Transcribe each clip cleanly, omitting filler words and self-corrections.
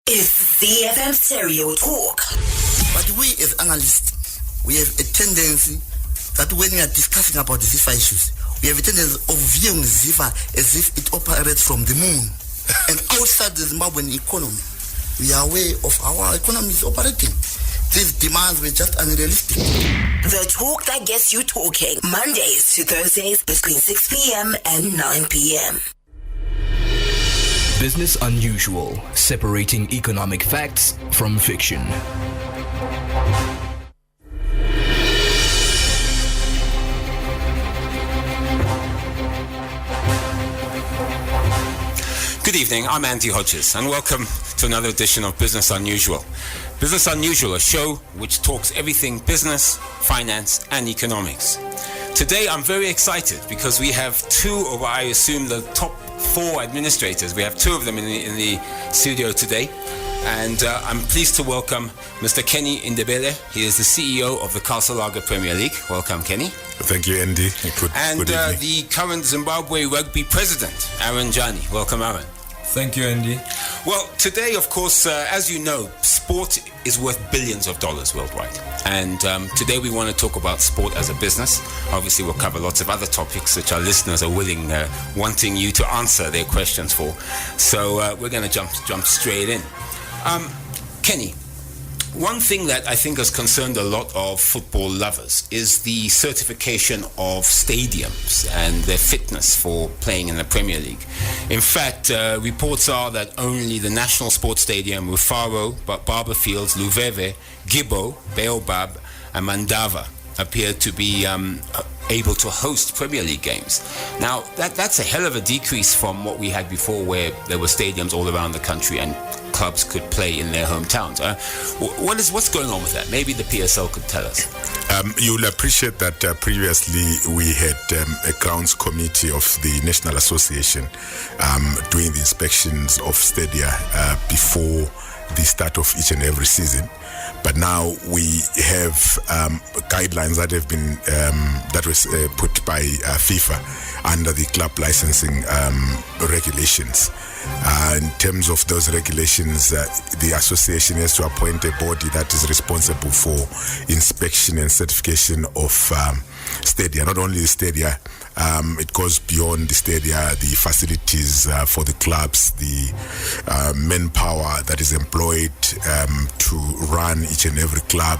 is CFM Stereo Talk. But we as analysts, we have a tendency that when we are discussing about the ZIFA issues, we have a tendency of viewing ZIFA as if it operates from the moon. And outside the Zimbabwean economy, we are aware of how our economy is operating. These demands were just unrealistic. The talk that gets you talking, Mondays to Thursdays between 6 p.m. and 9 p.m. Business Unusual, separating economic facts from fiction. Good evening, I'm Andy Hodges, and welcome to another edition of Business Unusual. Business Unusual, a show which talks everything business, finance, and economics. Today I'm very excited because we have two of, I assume, the top 4 administrators. We have 2 of them in the studio today. And I'm pleased to welcome Mr. Kenny Ndebele. He is the CEO of the Castle Premier League. Welcome, Kenny. Thank you, Andy. Good evening. The current Zimbabwe Rugby president, Jani. Welcome, Aaron. Thank you, Andy. Well, today, of course, as you know, sport is worth billions of dollars worldwide. And today we want to talk about sport as a business. Obviously, we'll cover lots of other topics which our listeners are wanting you to answer their questions for. So we're going to jump straight in. Kenny, one thing that I think has concerned a lot of football lovers is the certification of stadiums and their fitness for playing in the Premier League. In fact, reports are that only the National Sports Stadium, Rufaro, Barber Fields, Luveve, Gibbo, Baobab, and Mandava appear to be able to host Premier League games. Now, that's a hell of a decrease from what we had before, where there were stadiums all around the country and clubs could play in their hometowns. What's going on with that? Maybe the PSL could tell us. You'll appreciate that previously we had a grounds committee of the National Association doing the inspections of stadia before the start of each and every season. But now we have guidelines that have been that was put by FIFA under the club licensing regulations. In terms of those regulations, the association has to appoint a body that is responsible for inspection and certification of stadia. Not only the stadia, it goes beyond the stadia, the facilities for the clubs, the manpower that is employed to run each and every club,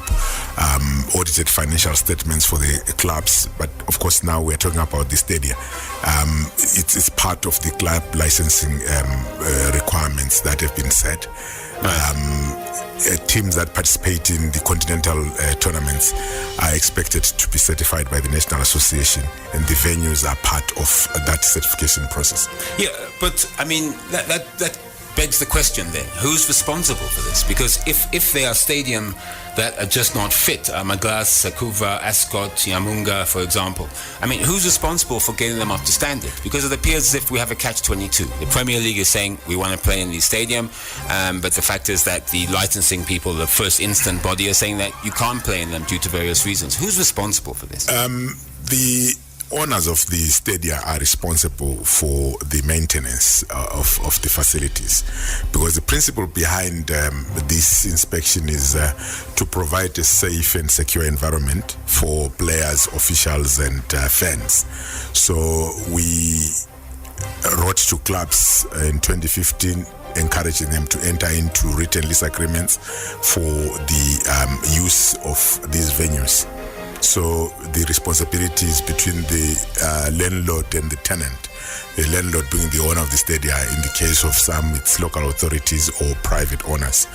audited financial statements for the clubs. But of course now we're talking about the stadia. It's part of the club licensing requirements that have been set. Teams that participate in the continental tournaments are expected to be certified by the National Association, and the venues are part of that certification process. Yeah, but I mean that begs the question then, who's responsible for this? Because if they are stadium that are just not fit, Maglas, Sakuva, Ascot, Yamunga, for example, I mean, who's responsible for getting them up to standard? Because it appears as if we have a catch-22. The Premier League is saying we want to play in the stadium, but the fact is that the licensing people, the first instant body, are saying that you can't play in them due to various reasons. Who's responsible for this? The owners of the stadia are responsible for the maintenance of the facilities, because the principle behind this inspection is to provide a safe and secure environment for players, officials, and fans. So we wrote to clubs in 2015 encouraging them to enter into written lease agreements for the use of these venues. So the responsibility is between the landlord and the tenant. The landlord being the owner of the stadia, in the case of some it's local authorities or private owners,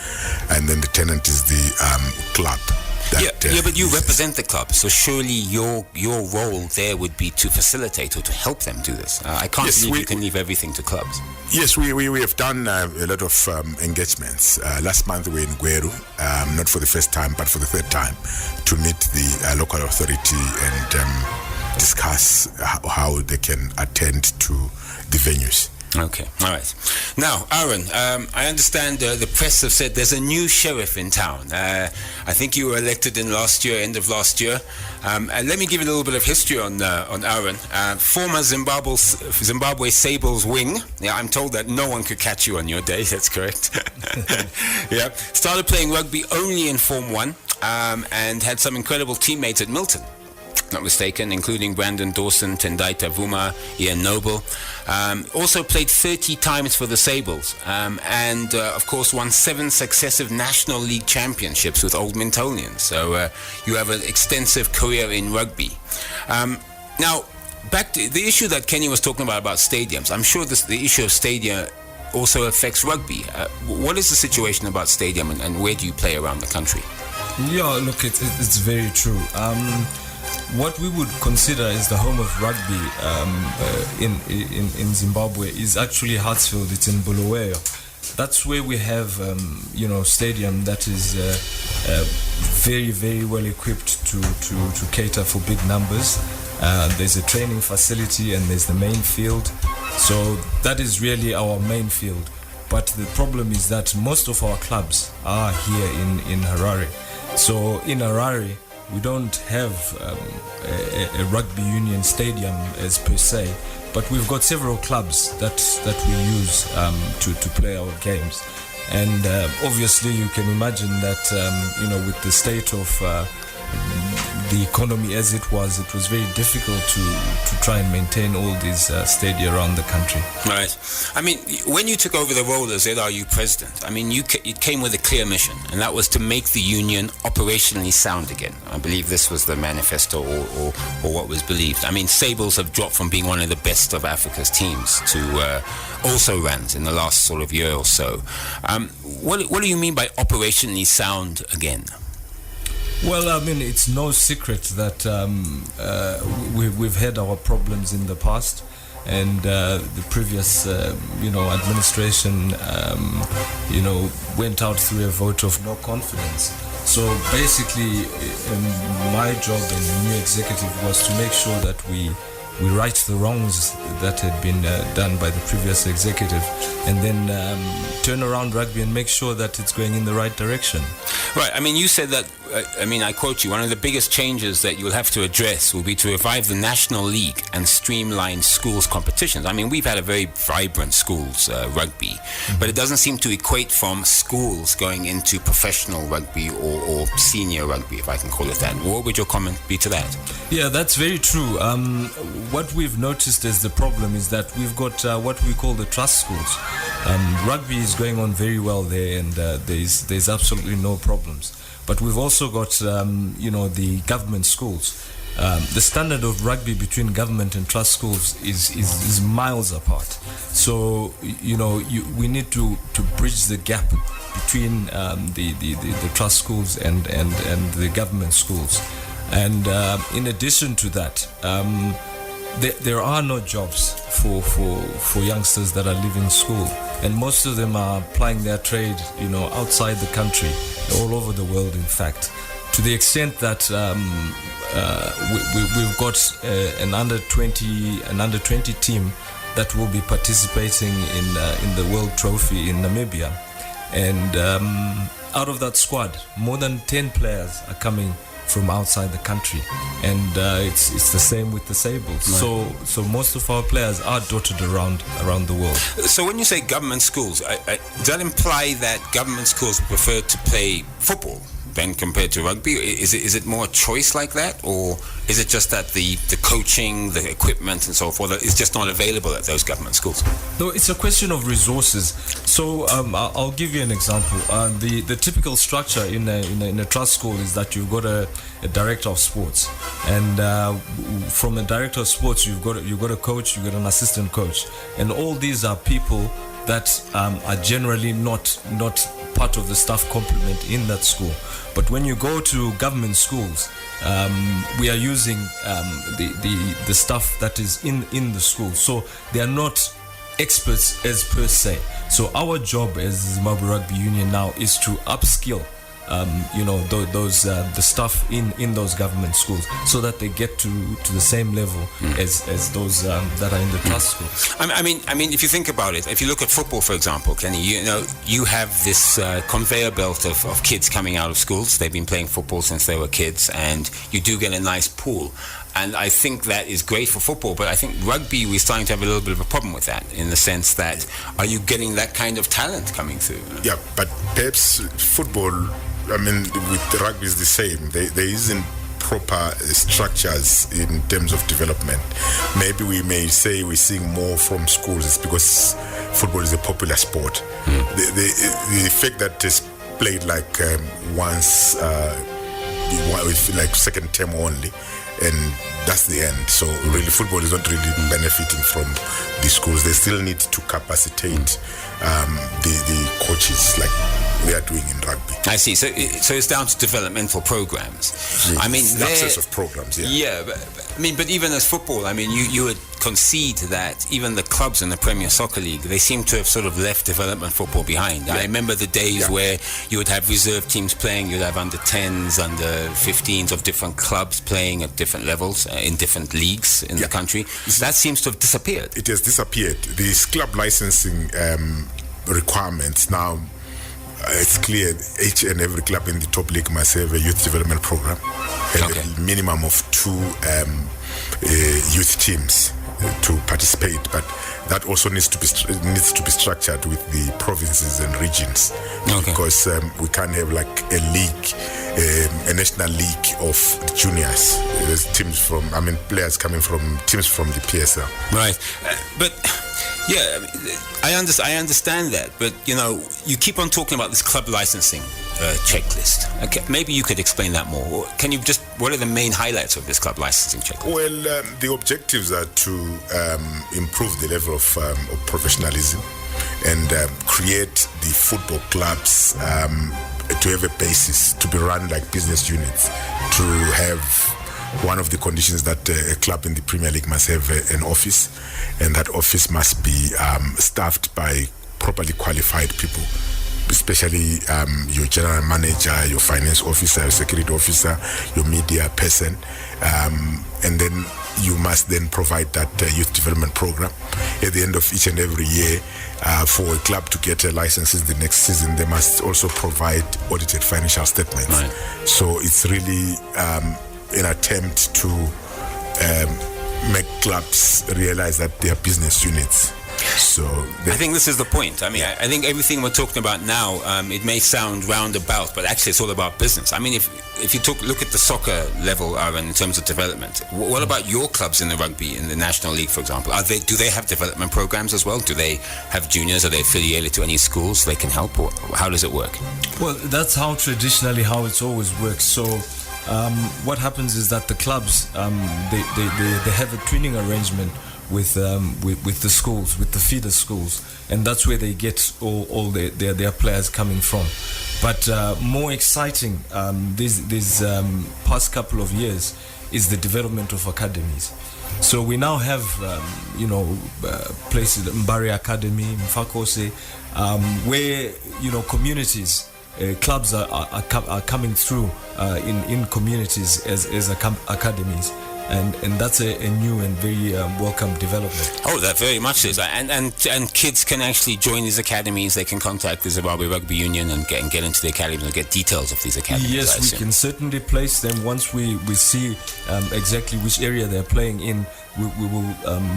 and then the tenant is the club. But you represent the club, so surely your role there would be to facilitate or to help them do this. I can't believe you can leave everything to clubs. Yes, we have done a lot of engagements. Last month we were in Gweru, not for the first time, but for the third time, to meet the local authority and discuss how they can attend to the venues. Okay, all right. Now, Aaron, I understand the press have said there's a new sheriff in town. I think you were elected in end of last year. And let me give you a little bit of history on Aaron. Former Zimbabwe Sables wing. Yeah, I'm told that no one could catch you on your day. That's correct. Yeah, started playing rugby only in Form 1 and had some incredible teammates at Milton, not mistaken, including Brandon Dawson, Tendai Tavuma, Ian Noble. Also played 30 times for the Sables and, of course, won 7 successive National League championships with Old Mintonians. So you have an extensive career in rugby. Now, back to the issue that Kenny was talking about stadiums. I'm sure the issue of stadia also affects rugby. What is the situation about stadium and where do you play around the country? Yeah, look, it's very true. What we would consider is the home of rugby in Zimbabwe is actually Hartsfield. It's in Bulawayo. That's where we have, stadium that is very, very well equipped to cater for big numbers. There's a training facility and there's the main field. So that is really our main field. But the problem is that most of our clubs are here in Harare. So in Harare, we don't have a rugby union stadium as per se, but we've got several clubs that we use to play our games. And obviously you can imagine that, with the state of the economy as it was very difficult to try and maintain all these stadia around the country. Right. I mean, when you took over the role as ZRU president, I mean, it came with a clear mission, and that was to make the union operationally sound again. I believe this was the manifesto or what was believed. I mean, Sables have dropped from being one of the best of Africa's teams to also runs in the last sort of year or so. What do you mean by operationally sound again? Well, I mean, it's no secret that we've had our problems in the past, and the previous, administration, went out through a vote of no confidence. So basically, my job and the new executive was to make sure that we right the wrongs that had been done by the previous executive, and then turn around rugby and make sure that it's going in the right direction. Right. I mean, you said that, I quote you, one of the biggest changes that you'll have to address will be to revive the National League and streamline schools competitions. I mean, we've had a very vibrant schools rugby, but it doesn't seem to equate from schools going into professional rugby or senior rugby, if I can call it that. What would your comment be to that? Yeah, that's very true. What we've noticed as the problem is that we've got what we call the trust schools. Rugby is going on very well there, and there's absolutely no problems. But we've also got the government schools. The standard of rugby between government and trust schools is miles apart. So we need to bridge the gap between the trust schools and the government schools. And in addition to that, there are no jobs for youngsters that are leaving school, and most of them are applying their trade outside the country, all over the world, in fact, to the extent that we've got an under 20 team that will be participating in the World Trophy in Namibia, and out of that squad, more than 10 players are coming from outside the country, and it's the same with the Sables. Right. So most of our players are dotted around the world. So when you say government schools, does that imply that government schools prefer to play football than compared to rugby? Is it more choice like that, or is it just that the coaching, the equipment and so forth is just not available at those government schools? No, it's a question of resources. So I'll give you an example. The typical structure in a trust school is that you've got a director of sports, and from a director of sports you've got a coach, you've got an assistant coach, and all these are people that are generally not part of the staff complement in that school. But when you go to government schools, we are using the staff that is in the school, so they are not experts as per se. So our job as Zimbabwe Rugby Union now is to upskill the staff in those government schools, so that they get to the same level as those that are in the trust school. I mean, if you think about it, if you look at football, for example, Kenny, you have this conveyor belt of kids coming out of schools. They've been playing football since they were kids, and you do get a nice pool. And I think that is great for football, but I think rugby, we're starting to have a little bit of a problem with that, in the sense that, are you getting that kind of talent coming through? Yeah, but perhaps football, I mean, with the rugby is the same. There isn't proper structures in terms of development. Maybe we may say we're seeing more from schools. It's because football is a popular sport. The fact that it's played like once, like second term only, and that's the end. So really, football is not really benefiting from the schools. They still need to capacitate the coaches like we are doing in rugby. I see. So it's down to developmental programs. Yes. I mean, the access of programs. Yeah. Yeah, but even as football, I mean, you would concede that even the clubs in the Premier Soccer League, they seem to have sort of left development football behind. Yeah. I remember the days where you would have reserve teams playing, you'd have under 10s, under 15s of different clubs playing at different levels in different leagues in the country. That seems to have disappeared. It has disappeared. These club licensing requirements now, it's clear each and every club in the top league must have a youth development program and a minimum of 2 youth teams to participate, but that also needs to be structured with the provinces and regions, because we can't have like a league, a national league of juniors. There's teams from, I mean, players coming from teams from the PSL. Right, but yeah, I understand that, but you know, you keep on talking about this club licensing checklist. Okay, maybe you could explain that more. Can you just, what are the main highlights of this club licensing checklist? Well, the objectives are to improve the level of professionalism and create the football clubs to have a basis, to be run like business units, to have one of the conditions that a club in the Premier League must have an office, and that office must be staffed by properly qualified people, especially your general manager, your finance officer, your security officer, your media person, and then you must then provide that youth development program. At the end of each and every year, for a club to get a license the next season, they must also provide audited financial statements. Right. So it's really an attempt to make clubs realize that they are business units. So I think this is the point. I mean, I think everything we're talking about now, it may sound roundabout, but actually it's all about business. I mean, if you look at the soccer level, Aaron, in terms of development, what about your clubs in the rugby, in the National League, for example? Do they have development programs as well? Do they have juniors? Are they affiliated to any schools they can help? Or how does it work? Well, that's how traditionally how it's always worked. So what happens is that the clubs, they have a twinning arrangement with the schools, with the feeder schools, and that's where they get all their players coming from. But more exciting these past couple of years is the development of academies. So we now have places, Mbari Academy, Mfakose, where communities, clubs are coming through in communities as academies. And that's a new and very welcome development. Oh, that very much is. And kids can actually join these academies. They can contact the Zimbabwe Rugby Union and get into the academy and get details of these academies. Yes, we can certainly place them. Once we see exactly which area they're playing in, we will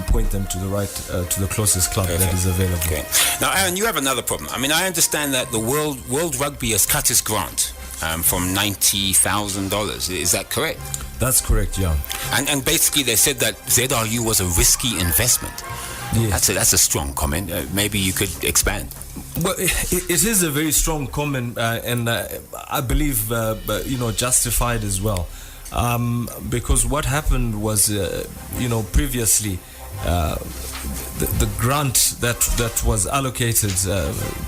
point them to the right, to the closest club that is available. Okay. Now, Aaron, you have another problem. I mean, I understand that the World Rugby has cut its grant from $90,000. Is that correct? That's correct, yeah. And basically they said that ZRU was a risky investment. Yes. That's a strong comment. Maybe you could expand. Well, it is a very strong comment, and I believe justified as well, because what happened was previously the grant that was allocated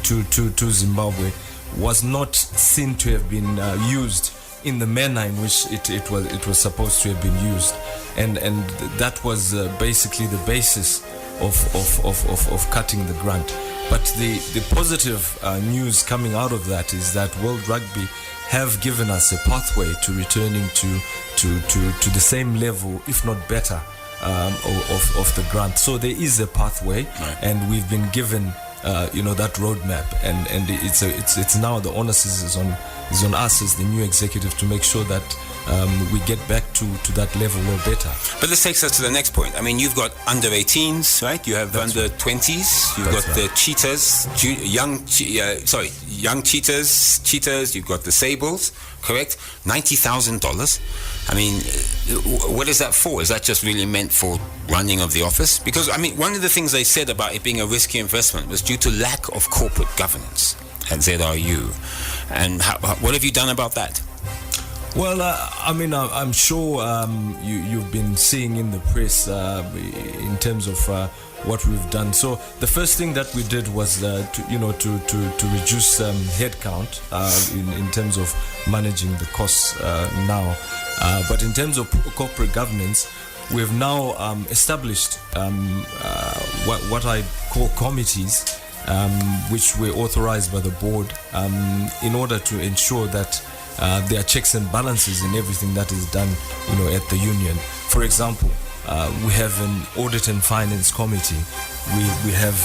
to Zimbabwe was not seen to have been used in the manner in which it was supposed to have been used, and that was basically the basis of cutting the grant. But the positive news coming out of that is that World Rugby have given us a pathway to returning to the same level, if not better, of the grant. So there is a pathway, right. And we've been given that roadmap, and it's now the onus is on is on us as the new executive to make sure that we get back to that level or better. But this takes us to the next point. I mean, you've got under 18s, right? You have under 20s. You've got the cheetahs, young cheetahs. You've got the sables, correct? $90,000. I mean, what is that for? Is that just really meant for running of the office? Because, I mean, one of the things they said about it being a risky investment was due to lack of corporate governance at ZRU. And what have you done about that? Well, I mean, I'm sure you've been seeing in the press in terms of what we've done. So the first thing that we did was to reduce headcount in terms of managing the costs now. But in terms of corporate governance, we've now established what I call committees, which were authorized by the board in order to ensure that there are checks and balances in everything that is done, at the union. For example, we have an audit and finance committee. We have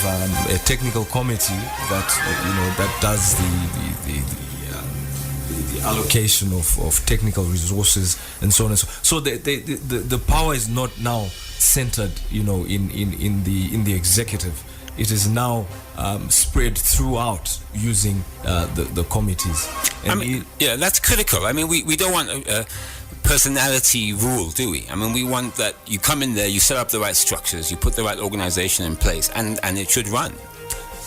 a technical committee that does the allocation of technical resources and so on and so. So the power is not now centered, in the executive. It is now spread throughout using the committees. And that's critical. I mean, we don't want a personality rule, do we? I mean, we want that you come in there, you set up the right structures, you put the right organization in place, and it should run.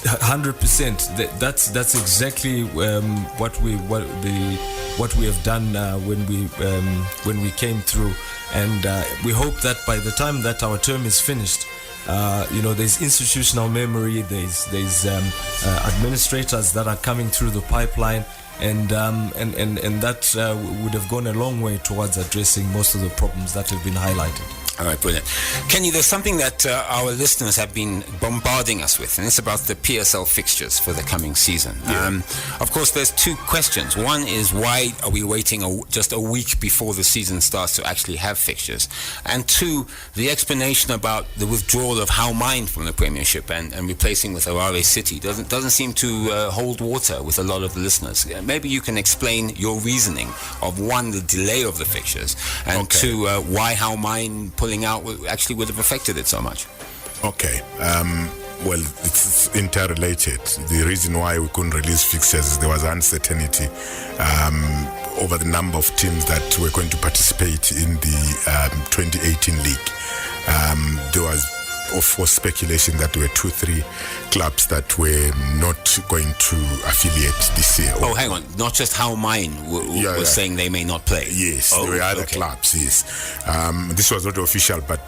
100%. That's exactly what we have done when we came through, and we hope that by the time that our term is finished, there's institutional memory, there's administrators that are coming through the pipeline, and that would have gone a long way towards addressing most of the problems that have been highlighted. All right, brilliant. Kenny, there's something that our listeners have been bombarding us with, and it's about the PSL fixtures for the coming season. Yeah. Of course, there's two questions. One is, why are we waiting just a week before the season starts to actually have fixtures? And two, the explanation about the withdrawal of How Mine from the Premiership and replacing with Harare City doesn't seem to hold water with a lot of the listeners. Maybe you can explain your reasoning of, one, the delay of the fixtures, and two, why How Mine pulling out actually would have affected it so much. Okay. Well, it's interrelated. The reason why we couldn't release fixtures is there was uncertainty over the number of teams that were going to participate in the 2018 league. There was, of course, speculation that there were 2-3 clubs that were not going to affiliate this year. Oh, hang on. Not just How Mine was saying they may not play. Yes, there were other clubs, yes. This was not official, but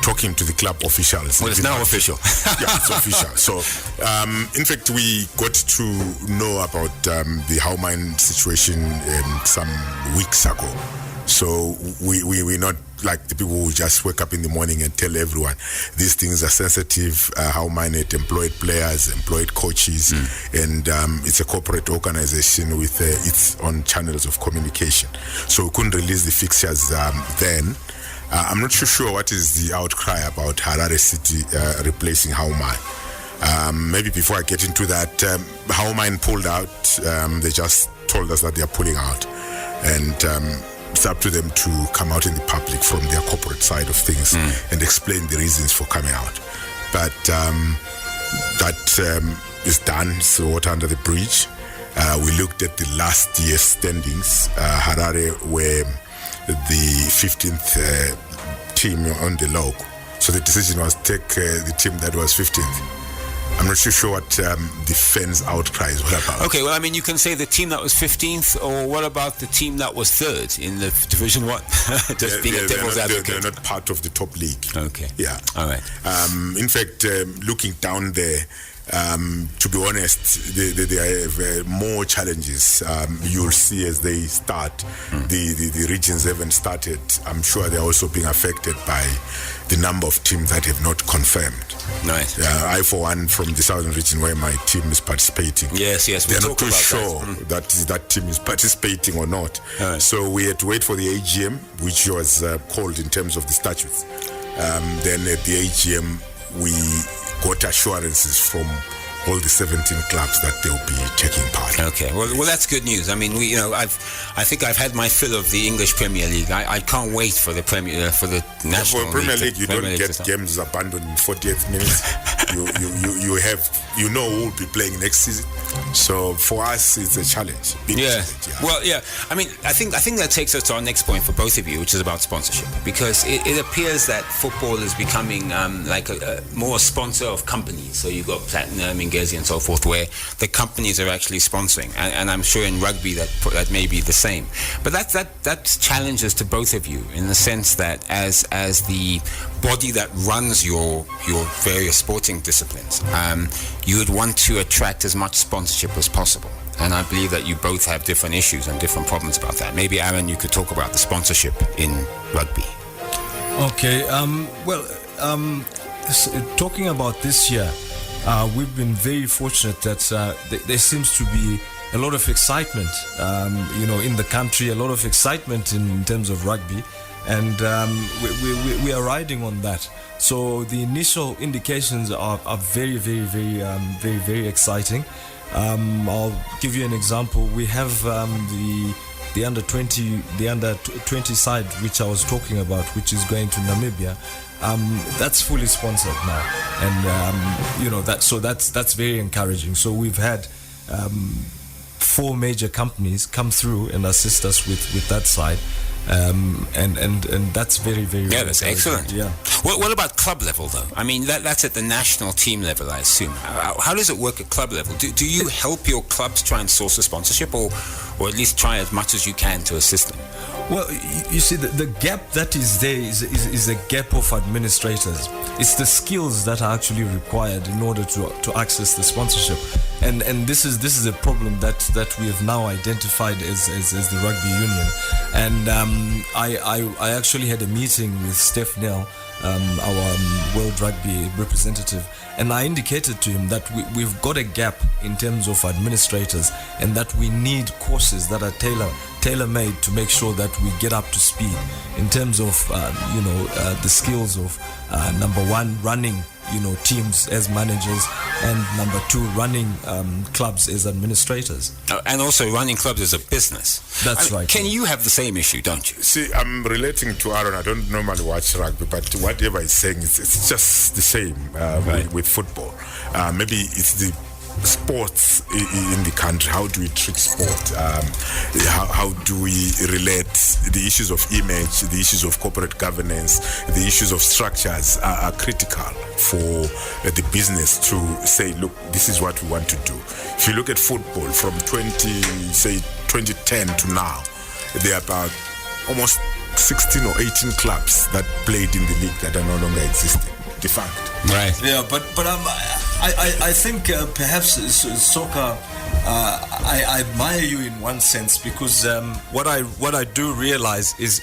talking to the club officials. Well, it's now official. Yeah, it's official. So, in fact, we got to know about the How Mine situation some weeks ago. So we're not like the people who just wake up in the morning and tell everyone these things are sensitive. How Mine had employed players, employed coaches, and it's a corporate organization with its own channels of communication. So we couldn't release the fixtures then. I'm not sure what is the outcry about Harare City replacing How Mine. Maybe before I get into that, How Mine pulled out. They just told us that they are pulling out, and it's up to them to come out in the public from their corporate side of things and explain the reasons for coming out. But that is done, so water under the bridge. We looked at the last year's standings. Harare were the 15th team on the log. So the decision was take the team that was 15th. I'm not sure what the fans' outcry is all about. Okay, well, I mean, you can say the team that was 15th, or what about the team that was 3rd in the Division 1? Just being a devil's advocate. They're not part of the top league. Okay. Yeah. All right. In fact, looking down there, to be honest, they have more challenges. You'll see as they start. The regions haven't started. I'm sure they're also being affected by the number of teams that have not confirmed. Nice. I, for one, from the southern region where my team is participating. Yes. They're not too sure that team is participating or not. Right. So we had to wait for the AGM, which was called in terms of the statutes. Then at the AGM, we got assurances from all the 17 clubs that they'll be taking part. Okay, well, that's good news. I mean, I think I've had my fill of the English Premier League. I can't wait for the National For Premier League. League, you don't get games abandoned in 48th minutes. you know who will be playing next season. So for us, it's a challenge. Big challenge, yeah. Well, yeah. I mean, I think that takes us to our next point for both of you, which is about sponsorship, because it appears that football is becoming like a more sponsor of companies. So you've got Platinum, Ingezi, and so forth, where the companies are actually sponsoring, and I'm sure in rugby that may be the same. But that's challenges to both of you in the sense that as the body that runs your various sporting disciplines, you would want to attract as much sponsorship as possible. And I believe that you both have different issues and different problems about that. Maybe, Aaron, you could talk about the sponsorship in rugby. Okay. Talking about this year, we've been very fortunate that there seems to be a lot of excitement, in the country, a lot of excitement in terms of rugby, and we are riding on that. So the initial indications are very, very, very, very, very exciting. I'll give you an example. We have the under 20 side, which I was talking about, which is going to Namibia. That's fully sponsored now, and that's very encouraging. So we've had 4 major companies come through and assist us with that side. And that's very, very, yeah, that's excellent. Yeah. What about club level though? I mean, that's at the national team level, I assume. How does it work at club level? Do you help your clubs try and source a sponsorship, or at least try as much as you can to assist them? Well, you see, the gap that is there is a gap of administrators. It's the skills that are actually required in order to access the sponsorship, and this is a problem that we have now identified as the rugby union. And I actually had a meeting with Steph Nell, our World Rugby representative, and I indicated to him that we've got a gap in terms of administrators, and that we need courses that are tailor-made to make sure that we get up to speed in terms of the skills of number one, running teams as managers, and number 2, running clubs as administrators. And also running clubs as a business. That's right. Can you have the same issue, don't you? See, I'm relating to Aaron. I don't normally watch rugby, but whatever he's saying, it's just the same with football. Maybe it's the sports in the country. How do we treat sport? How do we relate the issues of image, the issues of corporate governance, the issues of structures are critical for the business to say, look, this is what we want to do. If you look at football from 2010 to now, there are about almost 16 or 18 clubs that played in the league that are no longer existing. Defunct. Right. Yeah, but I think perhaps soccer. I admire you in one sense, because what I do realize is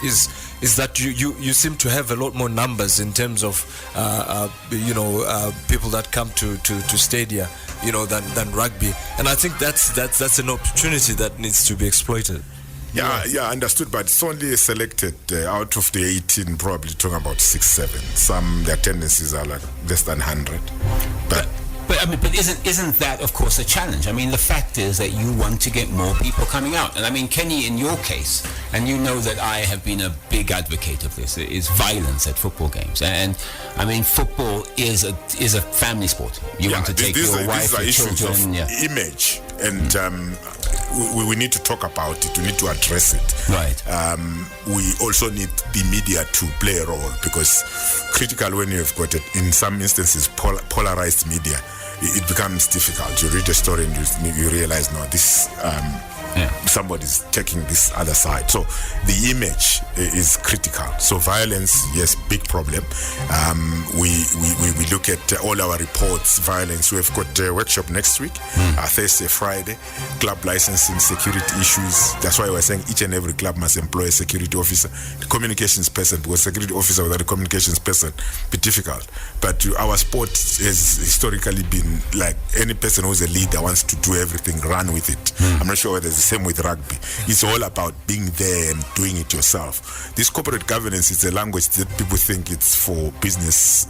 that you seem to have a lot more numbers in terms of people that come to stadia, than rugby, and I think that's an opportunity that needs to be exploited. Yeah, understood. But it's only selected out of the 18, probably talking about 6, 7. Some their tendencies are like less than 100. But isn't that, of course, a challenge? I mean, the fact is that you want to get more people coming out. And I mean, Kenny, in your case, and you know that I have been a big advocate of this, is violence at football games. And I mean, football is a family sport. You want to take your wife, your children. Image, and we need to talk about it. We need to address it. Right. We also need the media to play a role, because critical when you've got it, in some instances, polarized media, it becomes difficult. You read a story and you realize, no, this somebody's taking this other side. So the image is critical. So violence, yes, big problem. We look at all our reports, violence. We've got a workshop next week, Thursday, Friday, club licensing, security issues. That's why we're saying each and every club must employ a security officer, a communications person, because security officer without a communications person be difficult. But our sport has historically been like any person who's a leader wants to do everything, run with it. I'm not sure whether it's the same with rugby. It's all about being there and doing it yourself. This corporate governance is a language that people think it's for business,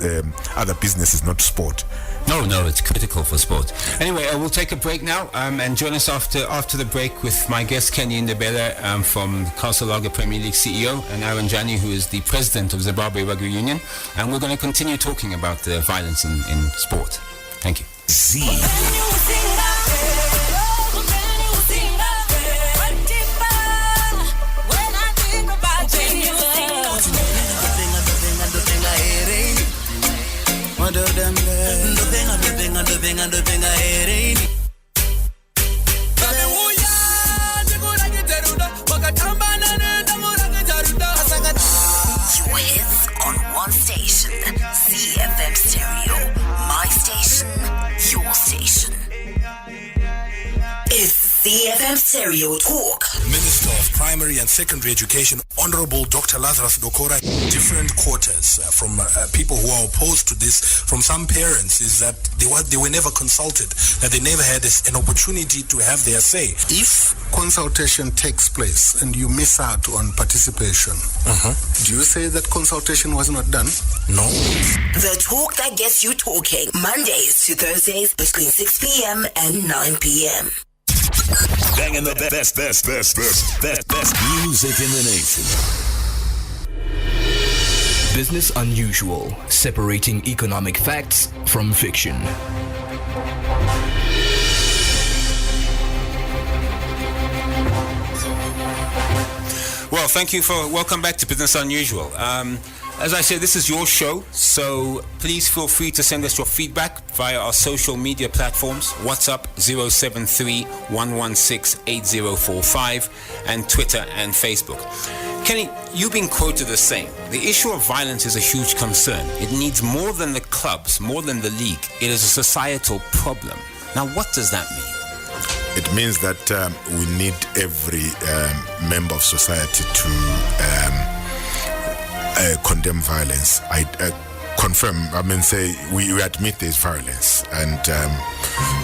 other businesses, not sport. No, it's critical for sport. Anyway, we'll take a break now and join us after the break with my guest Kenny Ndebele from Castle Lager Premier League CEO, and Aaron Jani, who is the president of Zimbabwe Rugby Union, and we're going to continue talking about the violence in sport. Thank you. Your hits on one station, CFM Stereo. My station, your station. It's CFM Stereo Talk. Minister of Primary and Secondary Education, Honorable Dr. Lazarus Dokora, different quarters from people who are opposed to this, from some parents, is that they were never consulted, that they never had an opportunity to have their say. If consultation takes place and you miss out on participation, do you say that consultation was not done? No. The talk that gets you talking, Mondays to Thursdays between 6 p.m. and 9 p.m. Banging the best music in the nation. Business Unusual, separating economic facts from fiction. Well, welcome back to Business Unusual. As I said, this is your show, so please feel free to send us your feedback via our social media platforms, WhatsApp 073-116-8045, and Twitter and Facebook. Kenny, you've been quoted as saying, the issue of violence is a huge concern. It needs more than the clubs, more than the league. It is a societal problem. Now, what does that mean? It means that we need every member of society to condemn violence. I confirm, we admit there's violence, and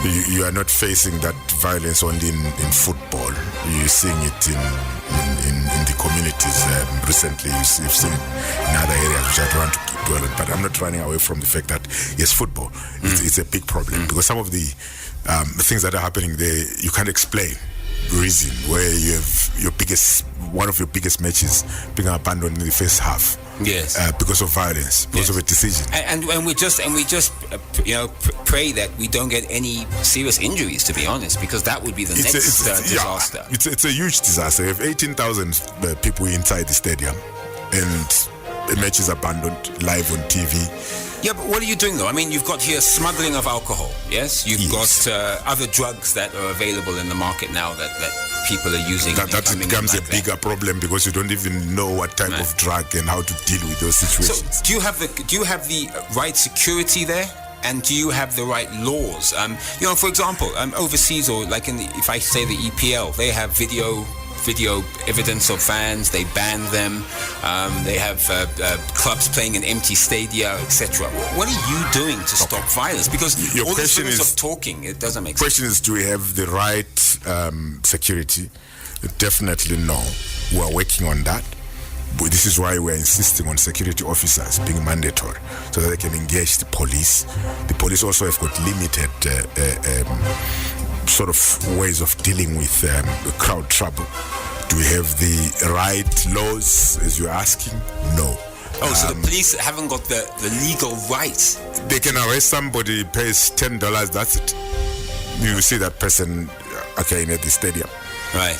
you are not facing that violence only in football. You're seeing it in the communities. Recently, you've seen it in other areas, which I don't want to dwell on, but I'm not running away from the fact that, yes, football, it's a big problem, because some of the things that are happening there, you can't explain reason, where you have one of your biggest matches being abandoned in the first half. Yes. Because of violence, because of a decision. And we just pray that we don't get any serious injuries, to be honest, because that would be the next disaster. It's a huge disaster. You have 18,000 people inside the stadium, and the match is abandoned live on TV. Yeah, but what are you doing though? I mean, you've got here smuggling of alcohol, yes? You've got other drugs that are available in the market now that people are using. That becomes a bigger problem, because you don't even know what type of drug and how to deal with those situations. So do you have the right security there? And do you have the right laws? For example, overseas, or like if I say the EPL, they have video evidence of fans. They ban them. They have clubs playing in empty stadia, etc. What are you doing to stop violence? Because your all question the is of talking, it doesn't make sense. Question is, do we have the right security? Definitely no. We are working on that. But this is why we're insisting on security officers being mandatory, so that they can engage the police. The police also have got limited sort of ways of dealing with crowd trouble. Do we have the right laws, as you're asking? No. Oh, so the police haven't got the legal rights? They can arrest somebody, pays $10, that's it. You see that person again at the stadium. Right.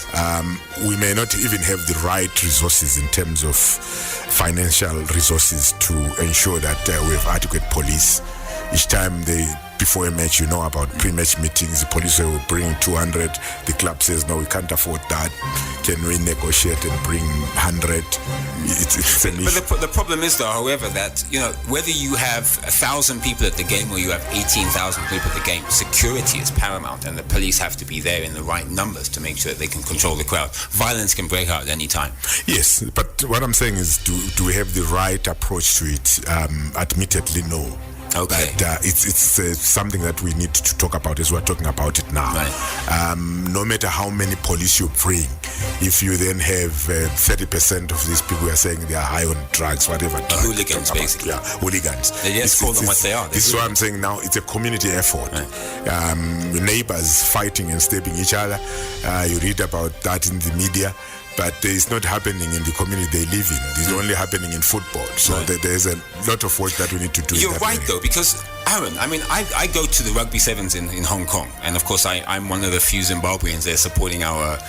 We may not even have the right resources in terms of financial resources to ensure that we have adequate police. Each time before a match, about pre-match meetings, the police will bring 200. The club says, no, we can't afford that. Can we negotiate and bring 100? It's an issue. But the problem is, though, however, that, whether you have 1,000 people at the game or you have 18,000 people at the game, security is paramount, and the police have to be there in the right numbers to make sure that they can control the crowd. Violence can break out at any time. Yes, but what I'm saying is, do we have the right approach to it? Admittedly, no. Okay. But it's something that we need to talk about as we're talking about it now. Right. No matter how many police you bring, if you then have 30% of these people who are saying they are high on drugs, whatever. Hooligans, basically. Yeah, hooligans. They just call them what they are. This is what I'm saying now. It's a community effort. Right. Neighbors fighting and stabbing each other. You read about that in the media. But it's not happening in the community they live in. It's only happening in football. So there's a lot of work that we need to do. You're right, though, because, Aaron, I mean, I go to the Rugby Sevens in Hong Kong. And, of course, I'm one of the few Zimbabweans there supporting our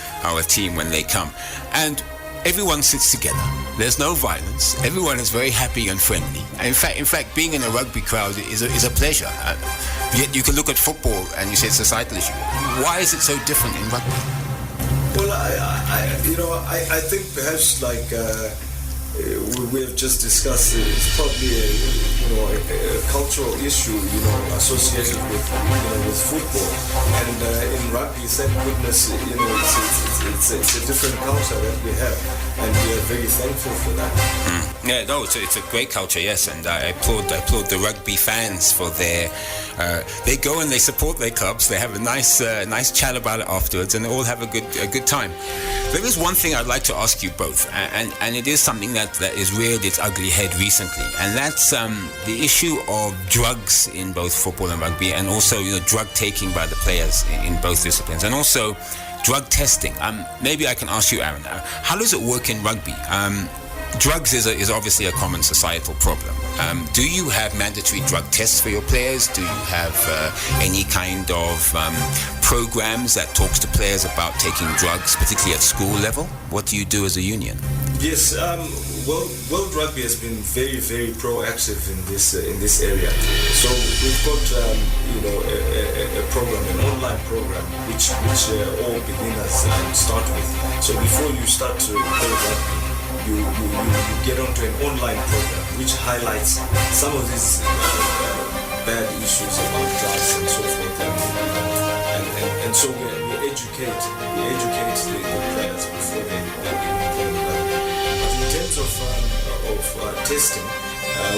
team when they come. And everyone sits together. There's no violence. Everyone is very happy and friendly. And in fact, being in a rugby crowd is a pleasure. Yet you can look at football and you say it's a societal issue. Why is it so different in rugby? Well, I think perhaps we have just discussed, it's probably a cultural issue, associated with football. And in rugby, thank goodness, it's a different culture that we have, and we are very thankful for that. Yeah, no, it's a great culture, yes, and I applaud the rugby fans for their. They go and they support their clubs. They have a nice chat about it afterwards, and they all have a good time. There is one thing I'd like to ask you both, and it is something that is reared its ugly head recently, and that's the issue of drugs in both football and rugby, and also drug taking by the players in both disciplines, and also drug testing. Maybe I can ask you, Aaron, how does it work in rugby? Drugs is obviously a common societal problem. Do you have mandatory drug tests for your players? Do you have any kind of programs that talks to players about taking drugs, particularly at school level? What do you do as a union? Yes, World Rugby has been very, very proactive in this area. So we've got a program, an online program, which all beginners start with. So before you start to play rugby, you get onto an online program which highlights some of these bad issues about drugs and so forth, and so we educate the players before they begin playing rugby. But in terms of testing,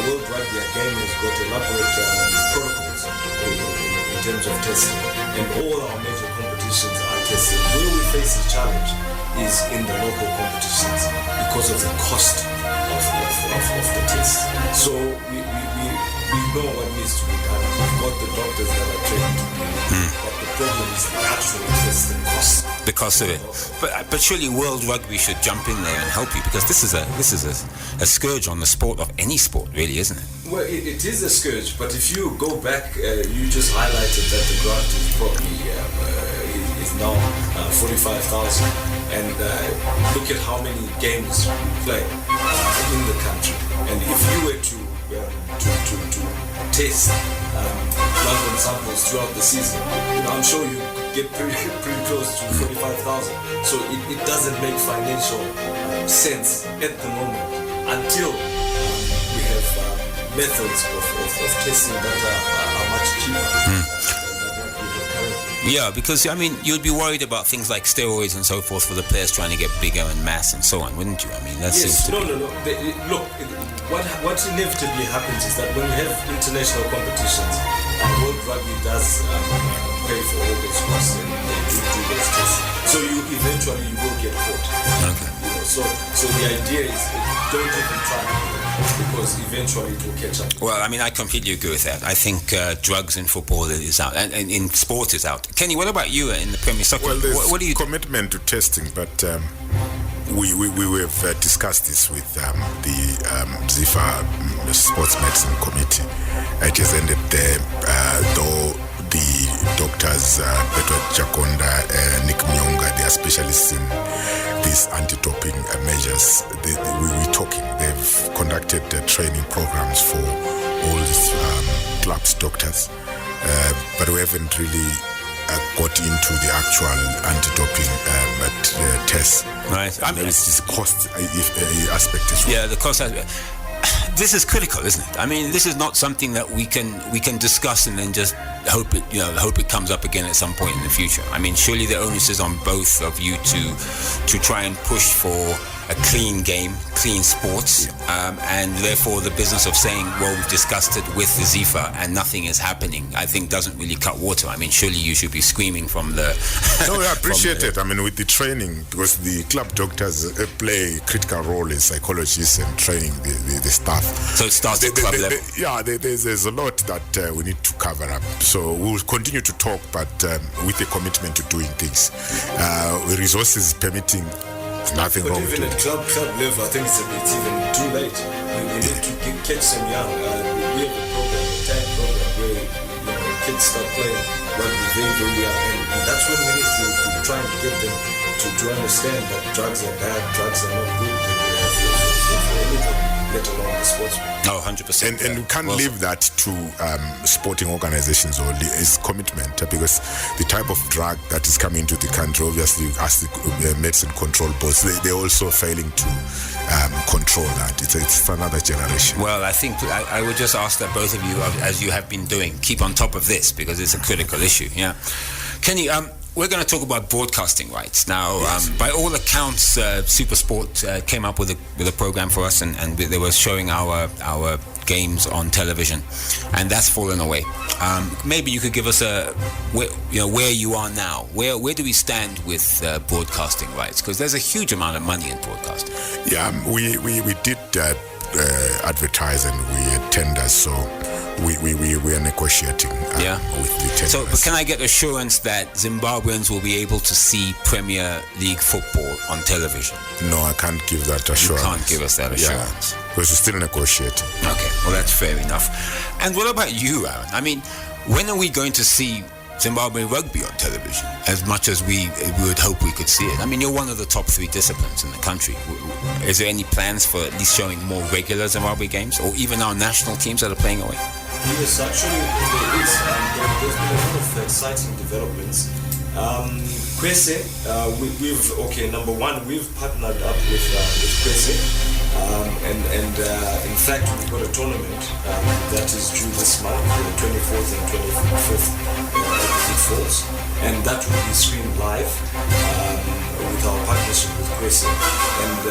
World Rugby again has got elaborate protocols in terms of testing, and all our major competitions are tested. Where we face the challenge is in the local competitions because of the cost of the test. So we know what needs to be done. We've got the doctors that are trained to do it, but the problem is the actual test, the cost. The cost of it, but surely World Rugby should jump in there and help you, because this is a scourge on the sport of any sport, really, isn't it? Well, it is a scourge, but if you go back, you just highlighted that the grant is probably is now 45,000, and look at how many games we play in the country, and if you were to test random samples throughout the season, I'm sure you get pretty close to 45,000. So it doesn't make financial sense at the moment until we have methods of testing that are much cheaper than what we have currently. Yeah, because I mean, you'd be worried about things like steroids and so forth for the players trying to get bigger in mass and so on, wouldn't you? I mean, that seems to be... No. Look, what inevitably happens is that when we have international competitions, World Rugby does pay for all those costs and they do those tests. So you will get caught. Okay. So the idea is don't even try, because eventually it will catch up. Well, I mean, I completely agree with that. I think drugs in football is out, and in sport is out. Kenny, what about you in the Premier Soccer? Well, there's what do you commitment to testing, but we have discussed this with the ZIFA Sports Medicine Committee. It has ended there, though the doctors, Petro Jakonda, Nick Myonga, they are specialists in these anti-doping measures. We're talking. They've conducted training programs for all these clubs, doctors, but we haven't really got into the actual anti-doping tests. Right. I mean, there is this cost aspect as well. Yeah, the cost aspect. This is critical, isn't it? I mean, this is not something that we can discuss and then just hope it comes up again at some point in the future. I mean, surely the onus is on both of you to try and push for a clean game, clean sports, and therefore the business of saying, well, we've discussed it with the ZIFA and nothing is happening, I think doesn't really cut water. I mean, surely you should be screaming from the... No, I appreciate it. I mean, with the training, because the club doctors play a critical role in psychologists and training the staff. So it starts at club level? There's a lot that we need to cover up. So we'll continue to talk, but with a commitment to doing things. Resources permitting, nothing but wrong with even it. at club level, I think it's even too late. We need to catch them young. We have a program, a tag program, where kids start playing rugby very, very young, and that's when we need to try and get them to understand that drugs are bad, drugs are not good for anything, let alone the sports. No, 100%. And we can't leave that to sporting organizations only. It's commitment, because the type of drug that is coming into the country, obviously, as the medicine control boards, they're also failing to control that. It's another generation. Well, I think I would just ask that both of you, as you have been doing, keep on top of this, because it's a critical issue. Yeah, Kenny, we're going to talk about broadcasting rights now. By all accounts, SuperSport came up with a program for us, and they were showing our games on television, and that's fallen away. Maybe you could give us where you are now. Where do we stand with broadcasting rights? Because there's a huge amount of money in broadcasting. Yeah, we did advertise and we had tenders, so we are negotiating with the tenders. So, but can I get assurance that Zimbabweans will be able to see Premier League football on television? No, I can't give that assurance. You can't give us that assurance. Yeah, because we're still negotiating. Okay, well, that's fair enough. And what about you, Aaron? I mean, when are we going to see Zimbabwe rugby on television, as much as we would hope we could see it? I mean, you're one of the top 3 disciplines in the country. Is there any plans for at least showing more regular Zimbabwe games, or even our national teams that are playing away? Yes, actually there is. There's been a lot of exciting developments. Kwese, number one, we've partnered up with Kwese, and in fact we've got a tournament that is due this month, the 24th and 25th as it falls, and that will be streamed live with our partnership with Kwese, and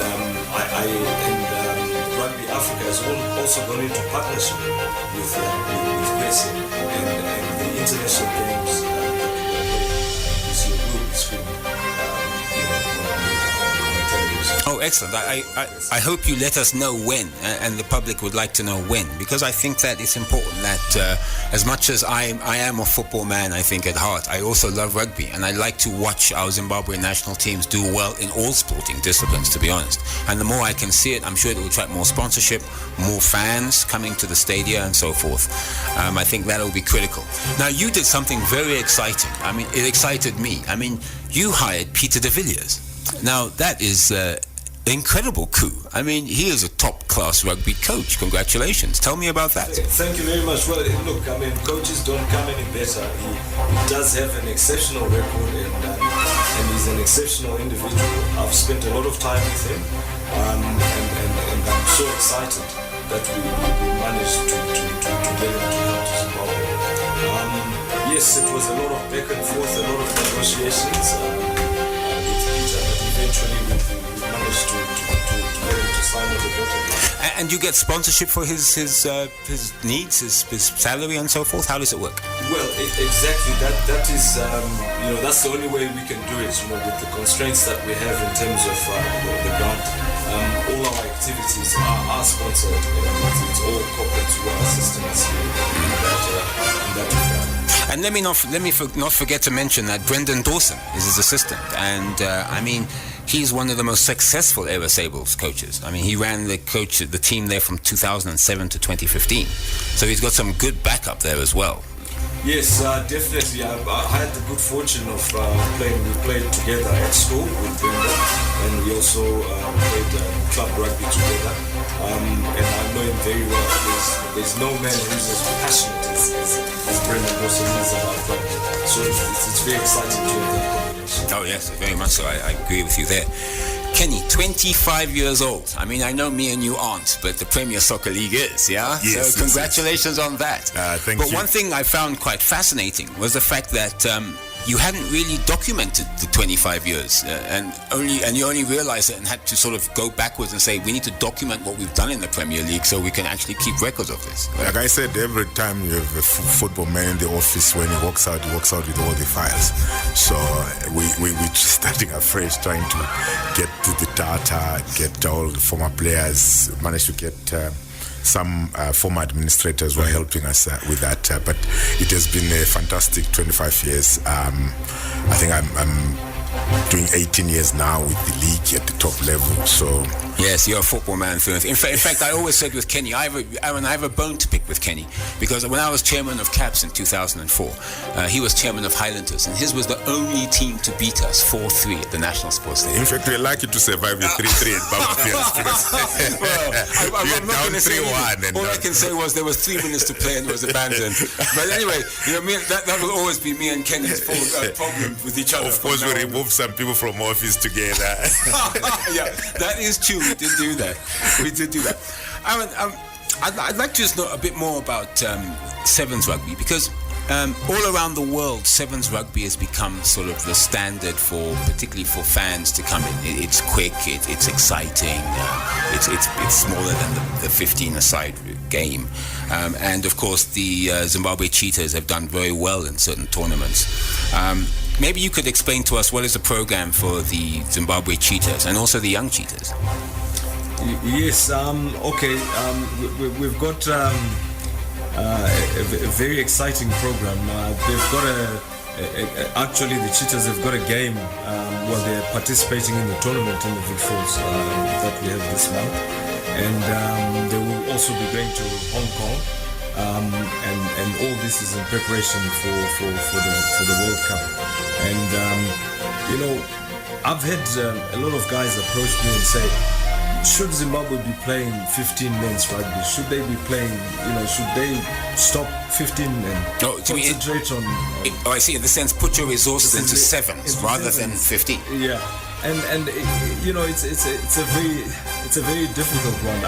Rugby Africa has also gone into partnership with Kwese, and the international games this year will be streamed on television. Oh, excellent. I hope you let us know when, and the public would like to know when, because I think that it's important that as much as I am a football man, I think at heart, I also love rugby, and I like to watch our Zimbabwe national teams do well in all sporting disciplines, to be honest. And the more I can see it, I'm sure it will attract more sponsorship, more fans coming to the stadia and so forth. I think that will be critical. Now, you did something very exciting. I mean, it excited me. I mean, you hired Peter de Villiers. Now, that is incredible coup. I mean, he is a top-class rugby coach. Congratulations. Tell me about that. Thank you very much. Well, look, I mean, coaches don't come any better. He does have an exceptional record, and he's an exceptional individual. I've spent a lot of time with him, and I'm so excited that we managed to get him to come to Zimbabwe. Yes, it was a lot of back and forth, a lot of negotiations with Peter, but eventually we managed to get him to sign on the dotted line. And you get sponsorship for his needs, his salary and so forth? How does it work? Well, exactly. That is, that's the only way we can do it, with the constraints that we have in terms of the grant. All our activities are sponsored, and it's all corporate to our assistance in that regard. And let me not forget to mention that Brendan Dawson is his assistant, and I mean, he's one of the most successful Air Sables coaches. I mean, he ran the team there from 2007 to 2015, so he's got some good backup there as well. Yes, definitely. I had the good fortune of playing. We played together at school with Brendan, and we also played club rugby together. And I know him very well. There's no man who's as passionate as Brendan Dawson is about rugby. So it's very exciting to have that combination. Oh yes, very much so. I agree with you there. Kenny, 25 years old. I mean, I know me and you aren't, but the Premier Soccer League is, yeah? Yes. So congratulations on that. Thank you. But one thing I found quite fascinating was the fact that you hadn't really documented the 25 years, and you only realized it and had to sort of go backwards and say, we need to document what we've done in the Premier League so we can actually keep records of this. Like I said, every time you have a football man in the office, when he walks out with all the files. So we're starting afresh, trying to get the data, get all the former players, manage to get some former administrators who are helping us with that. But it has been a fantastic 25 years. I think I'm doing 18 years now with the league at the top level. So yes, you're a football man. In fact, I always said with Kenny, I have a bone to pick with Kenny, because when I was chairman of CAPS in 2004, he was chairman of Highlanders, and his was the only team to beat us 4-3 at the National Sports Stadium. In fact, we're lucky to survive the 3-3 at Baba Well, I'm not going to say anything. All I can say was there was 3 minutes to play and it was abandoned. But anyway, that will always be me and Kenny's problem with each other. Of course, we removed some people from office together. Yeah, that is true. We did do that. I'd like to just know a bit more about Sevens rugby, because all around the world, Sevens rugby has become sort of the standard particularly for fans to come in. It's quick, it's exciting, it's smaller than the 15-a-side game, and of course the Zimbabwe Cheetahs have done very well in certain tournaments. Maybe you could explain to us what is the program for the Zimbabwe Cheetahs and also the young Cheetahs. Yes, okay. We've got a very exciting program. They've got actually the Cheetahs have got a game. They're participating in the tournament in the Vic Falls that we have this month, and they will also be going to Hong Kong. And all this is in preparation for the World Cup. And I've had a lot of guys approach me and say, should Zimbabwe be playing 15 men's rugby? Should they be playing, should they stop 15 and concentrate on... I see, in the sense, put your resources into sevens rather than 15. Yeah. And it's a very difficult one.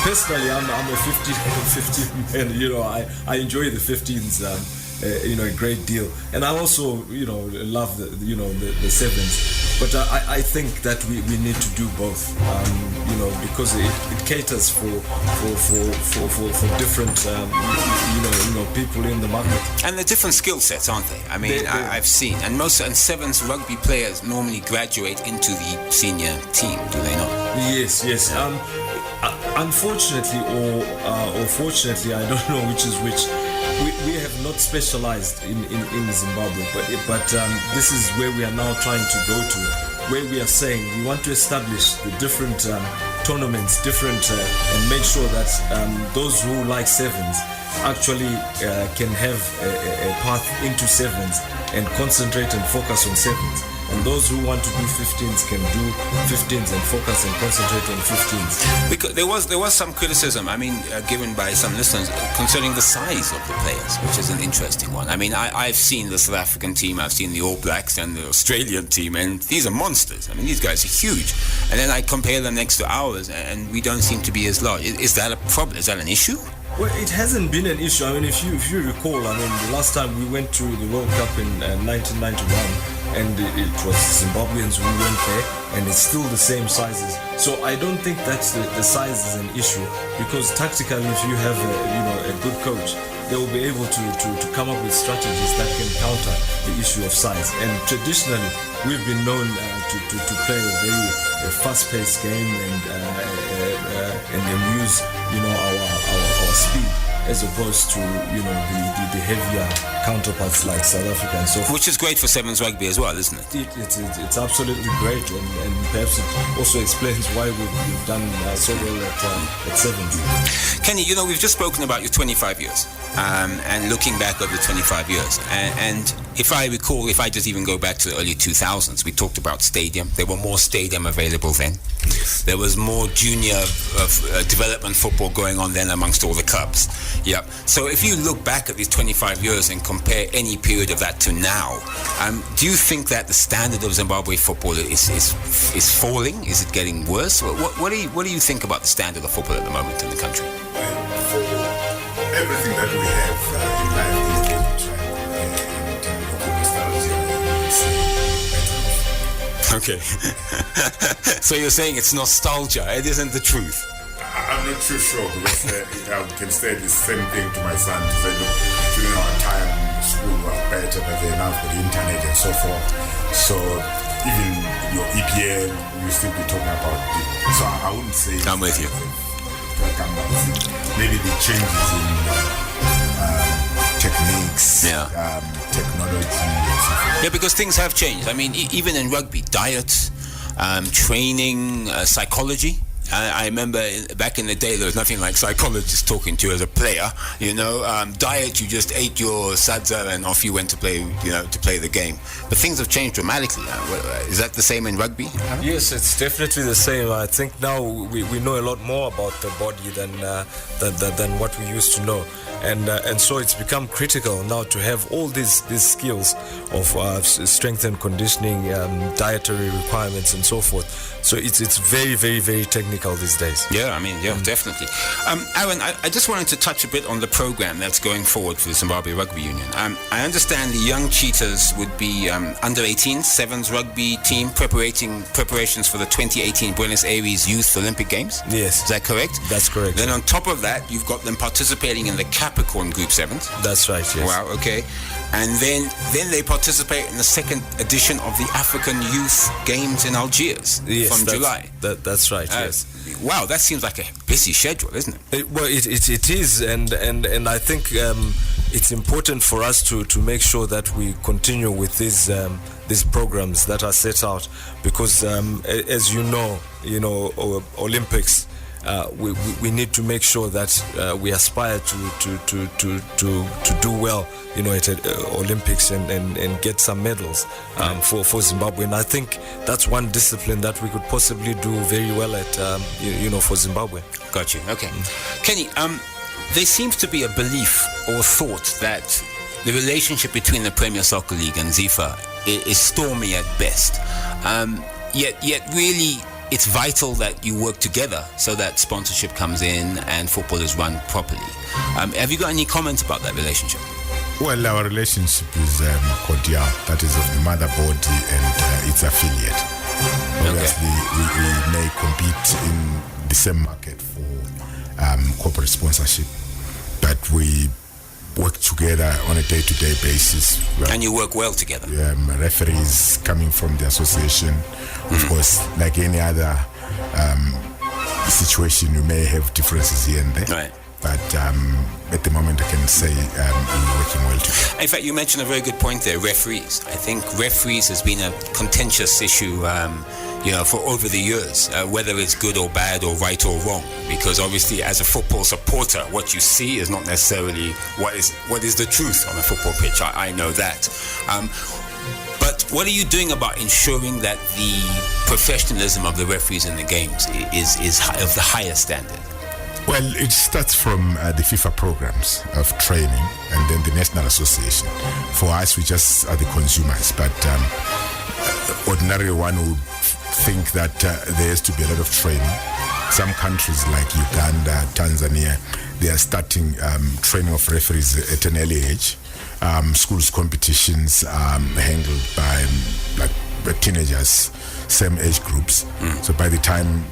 Personally, I'm a 15 man. I enjoy the 15s a great deal, and I also love the sevens. But I think that we need to do both, because it caters for different people in the market. And the different skill sets, aren't they? I mean, I've seen, and sevens rugby players normally graduate into the senior team, do they not? Yes. Unfortunately, or fortunately, I don't know which is which. We have not specialized in Zimbabwe, but this is where we are now trying to go to, where we are saying we want to establish the different tournaments, and make sure that those who like sevens actually can have a path into sevens and concentrate and focus on sevens. And those who want to do 15s can do 15s and focus and concentrate on 15s. Because there was some criticism, given by some listeners concerning the size of the players, which is an interesting one. I mean, I've seen the South African team, I've seen the All Blacks and the Australian team, and these are monsters. I mean, these guys are huge. And then I compare them next to ours, and we don't seem to be as large. Is that a problem? Is that an issue? Well, it hasn't been an issue. I mean, if you recall, the last time we went to the World Cup in 1991, and it was Zimbabweans who went there, and it's still the same sizes. So I don't think that's the size is an issue, because tactically, if you have a good coach, they will be able to come up with strategies that can counter the issue of size. And traditionally, we've been known to play a very fast-paced game and use our speed, as opposed to the heavier counterparts like South Africa and so forth. Which is great for sevens rugby as well, isn't it? It's absolutely great, and perhaps it also explains why we've done so well at sevens. Kenny, we've just spoken about your 25 years, and looking back over the 25 years, and if I recall, if I just even go back to the early 2000s, we talked about stadium. There were more stadium available then. There was more junior development football going on then amongst all the clubs. Yeah. So if you look back at these 25 years and compare any period of that to now, do you think that the standard of Zimbabwe football is falling? Is it getting worse? What do you think about the standard of football at the moment in the country? Well, for everything that we have in life, and nostalgia, Okay. So you're saying it's nostalgia. It isn't the truth. I'm not too sure because I can say the same thing to my son to say, look, during our time, school was better, but they announced the internet and so forth. So even your EPL, you still be talking about it. So I wouldn't say. I'm with you. Maybe the changes in techniques, technology, and so forth. Yeah, because things have changed. I mean, even in rugby, diet, training, psychology. I remember back in the day, there was nothing like psychologists talking to you as a player. Diet, you just ate your sadza and off you went to play, to play the game. But things have changed dramatically. Is that the same in rugby? Yes, it's definitely the same. I think now we know a lot more about the body than what we used to know, and so it's become critical now to have all these skills of strength and conditioning, dietary requirements, and so forth. So it's very, very, very technical these days. Yeah, definitely. Aaron, I just wanted to touch a bit on the program that's going forward for the Zimbabwe Rugby Union. I understand the young cheetahs would be under 18 sevens rugby team preparations for the 2018 Buenos Aires Youth Olympic Games. Yes. Is that correct? That's correct. Then on top of that, you've got them participating in the Capricorn Group 7s. That's right, yes. Wow, okay. And then they participate in the second edition of the African Youth Games in Algiers from July. That's right, yes. Wow, that seems like a busy schedule, isn't it? It is, and I think it's important for us to make sure that we continue with these programs that are set out, because as you know, Olympics. We need to make sure that we aspire to do well, at Olympics and get some medals for Zimbabwe. And I think that's one discipline that we could possibly do very well at, for Zimbabwe. Got you. Okay, Kenny. There seems to be a belief or thought that the relationship between the Premier Soccer League and ZIFA is stormy at best. Yet really. It's vital that you work together so that sponsorship comes in and football is run properly. Have you got any comments about that relationship? Well, our relationship is cordial. That is of the mother body and its affiliate. Obviously, we may compete in the same market for corporate sponsorship, but we work together on a day-to-day basis. And you work well together. Referees coming from the association, of course, like any other situation, you may have differences here and there. Right. But at the moment, I can say we're working well together. In fact, you mentioned a very good point there, referees. I think referees has been a contentious issue for over the years, whether it's good or bad or right or wrong, because obviously as a football supporter, what you see is not necessarily what is the truth on a football pitch. I know that. But what are you doing about ensuring that the professionalism of the referees in the games is of the highest standard? Well, it starts from the FIFA programs of training and then the National Association. For us, we just are the consumers, but ordinarily one would think that there has to be a lot of training. Some countries like Uganda, Tanzania, they are starting training of referees at an early age. Schools competitions handled by teenagers, same age groups. So by the time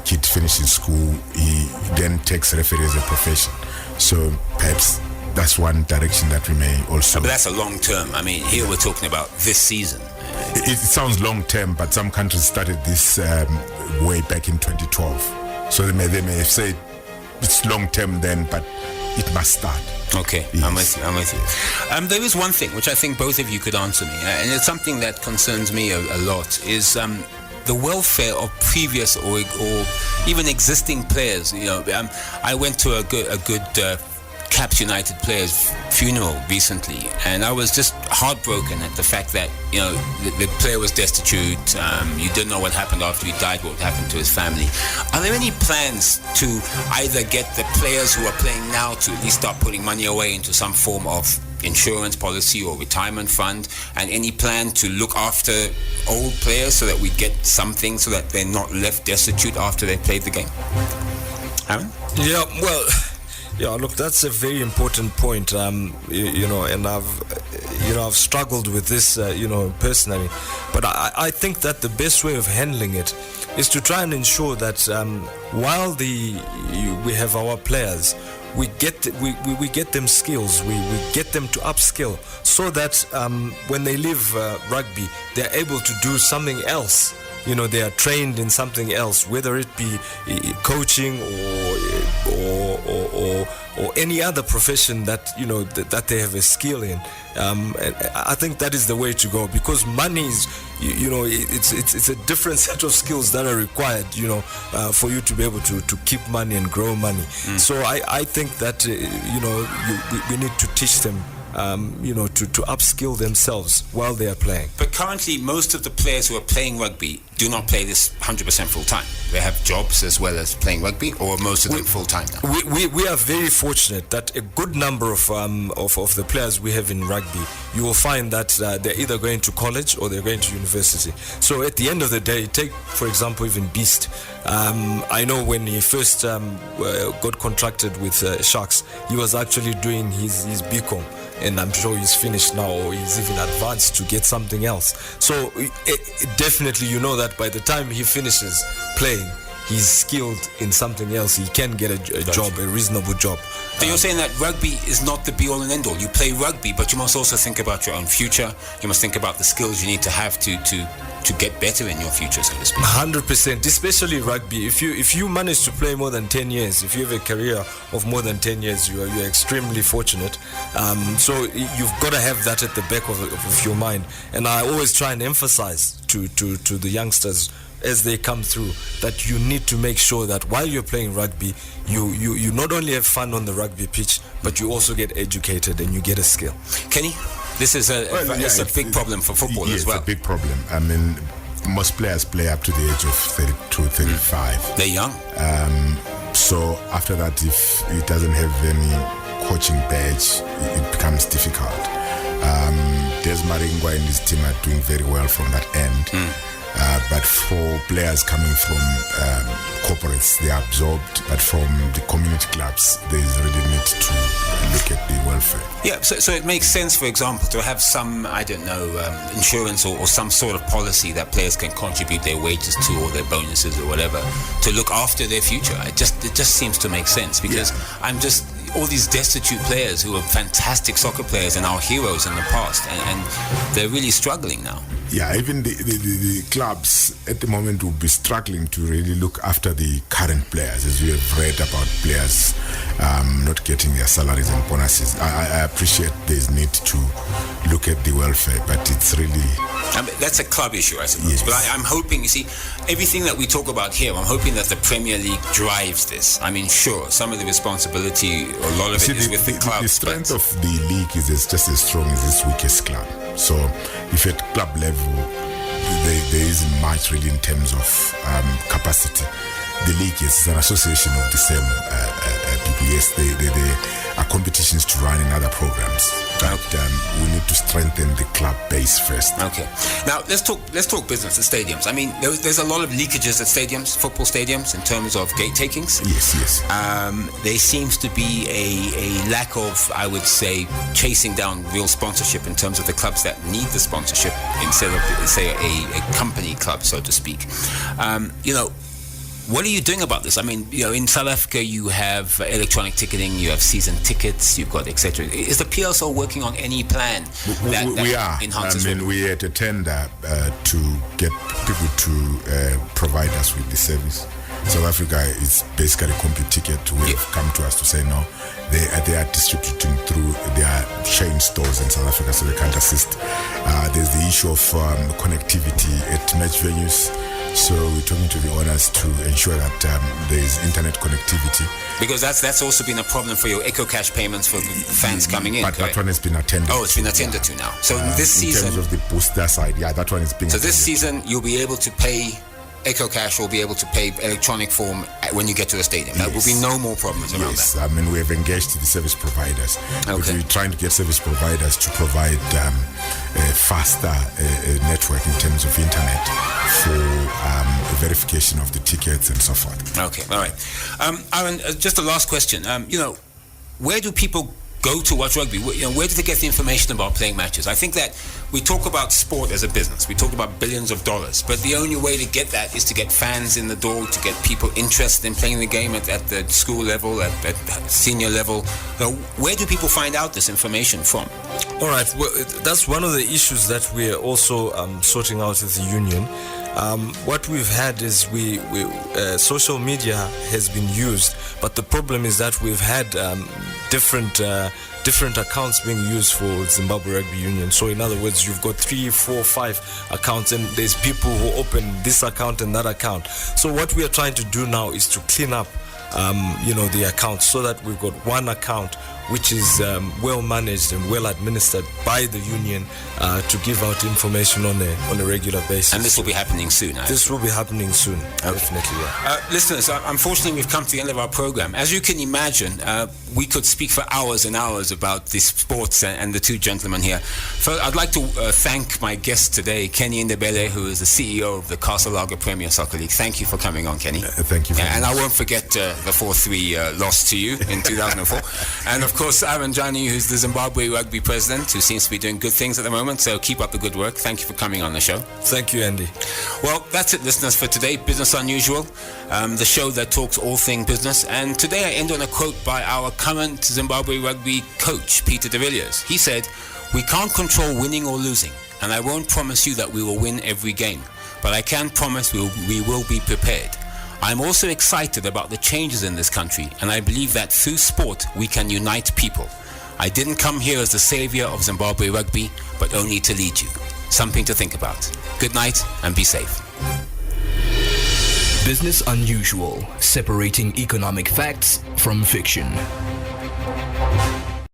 kid finishes school, he then takes referee as a profession. So perhaps that's one direction that we may also. But that's a long term. I mean, here we're talking about this season. It sounds long term, but some countries started this way back in 2012. So they may say it's long term then, but it must start. Okay, yes. I'm with you. There is one thing which I think both of you could answer me, and it's something that concerns me a lot, is the welfare of previous or even existing players. I went to a good Caps United player's funeral recently, and I was just heartbroken at the fact that the player was destitute. You didn't know what happened after he died, what happened to his family. Are there any plans to either get the players who are playing now to at least start putting money away into some form of insurance policy or retirement fund, and any plan to look after old players so that we get something so that they're not left destitute after they played the game? Aaron? Yeah, well, yeah, look, that's a very important point, and I've, I've struggled with this, personally. But I think that the best way of handling it is to try and ensure that while we have our players, we get them skills, we get them to upskill, so that when they leave rugby, they're able to do something else. They are trained in something else, whether it be coaching or any other profession that that they have a skill in. And I think that is the way to go, because money is, it's a different set of skills that are required, for you to be able to keep money and grow money. So I think that we need to teach them to upskill themselves while they are playing. But currently, most of the players who are playing rugby do not play this 100% full time. They have jobs as well as playing rugby, or most of them full time now. We are very fortunate that a good number of the players we have in rugby, you will find that they're either going to college or they're going to university. So at the end of the day, take for example even Beast. I know when he first got contracted with Sharks, he was actually doing his BCom. And I'm sure he's finished now, or he's even advanced to get something else. So definitely, that by the time he finishes playing, he's skilled in something else. He can get a job, a reasonable job. So you're saying that rugby is not the be-all and end-all. You play rugby, but you must also think about your own future. You must think about the skills you need to have to get better in your future, so to speak. 100%, especially rugby. If you manage to play more than 10 years, if you have a career of more than 10 years, you're extremely fortunate. So you've got to have that at the back of your mind. And I always try and emphasize to the youngsters as they come through that you need to make sure that while you're playing rugby, you not only have fun on the rugby pitch, but you also get educated and you get a skill. Kenny, this is a big problem for football as well. It's a big problem. I mean, most players play up to the age of 32, 35. They're young. So after that, if he doesn't have any coaching badge, it becomes difficult. Des Maringwa and his team are doing very well from that end. But for players coming from corporates, they are absorbed. But from the community clubs, there is really need to look at the welfare. Yeah, so it makes sense, for example, to have some, insurance or some sort of policy that players can contribute their wages to, or their bonuses or whatever, to look after their future. It just seems to make sense, because all these destitute players who are fantastic soccer players and our heroes in the past, and they're really struggling now. Yeah, even the clubs at the moment will be struggling to really look after the current players, as we have read about players not getting their salaries and bonuses. I appreciate there's need to look at the welfare, but it's really... that's a club issue, I suppose. Yes. But I'm hoping, you see, everything that we talk about here, I'm hoping that the Premier League drives this. I mean, sure, some of the responsibility, a lot of it is with the clubs. The strength of the league is just as strong as its weakest club. So if at club level there isn't much really in terms of capacity, the league is an association of the same people. Yes, there are competitions to run in other programs, but we need to strengthen the club base first. Okay. Now let's talk business at stadiums. I mean, there's a lot of leakages at stadiums, football stadiums, in terms of gate takings. Yes. There seems to be a lack of, I would say, chasing down real sponsorship in terms of the clubs that need the sponsorship instead of, say, a company club, so to speak. What are you doing about this? I mean, in South Africa, you have electronic ticketing, you have season tickets, you've got etc. Is the PLSO working on any plan we are. enhances? I mean, we had a tender to get people to provide us with the service. South Africa is basically CompuTicket. We have come to us to say no. They are distributing through their chain stores in South Africa, so they can't assist. There's the issue of connectivity at match venues. So we're talking to the owners to ensure that there is internet connectivity. Because that's also been a problem for your EcoCash payments for fans coming in. But that one has been attended. Oh, it's been attended to now. So this season, in terms of the booster side, that one is being. So this season, you'll be able to pay. EcoCash will be able to pay electronic form when you get to the stadium. There will be no more problems around that. I mean, we have engaged the service providers. Okay. We're trying to get service providers to provide a faster network in terms of internet for verification of the tickets and so forth. Okay, all right. Aaron, just a last question. Where do people go to watch rugby? Where do they get the information about playing matches? I think that we talk about sport as a business. We talk about billions of dollars, but the only way to get that is to get fans in the door, to get people interested in playing the game at the school level, at senior level. Where do people find out this information from? All right, well, that's one of the issues that we're also sorting out as a union. What we've had is social media has been used, but the problem is that we've had different accounts being used for Zimbabwe Rugby Union. So in other words, you've got 3, 4, 5 accounts, and there's people who open this account and that account. So what we are trying to do now is to clean up the accounts, so that we've got one account which is well managed and well administered by the union to give out information on a regular basis. And this will be happening soon. This will be happening soon, definitely. Yeah. Listeners, unfortunately, we've come to the end of our program. As you can imagine, we could speak for hours and hours about the sports and the two gentlemen here. First, I'd like to thank my guest today, Kenny Ndebele, who is the CEO of the Castle Lager Premier Soccer League. Thank you for coming on, Kenny. Thank you. And I won't forget the 4-3 loss to you in 2004. And of course, Jani, who's the Zimbabwe Rugby president, who seems to be doing good things at the moment. So keep up the good work. Thank you for coming on the show. Thank you, Andy. Well, that's it, listeners, for today. Business Unusual, the show that talks all things business. And today I end on a quote by our current Zimbabwe Rugby coach, Peter de Villiers. He said, "We can't control winning or losing, and I won't promise you that we will win every game, but I can promise we will be prepared. I'm also excited about the changes in this country, and I believe that through sport we can unite people. I didn't come here as the savior of Zimbabwe rugby, but only to lead you. Something to think about. Good night and be safe." Business Unusual, separating economic facts from fiction.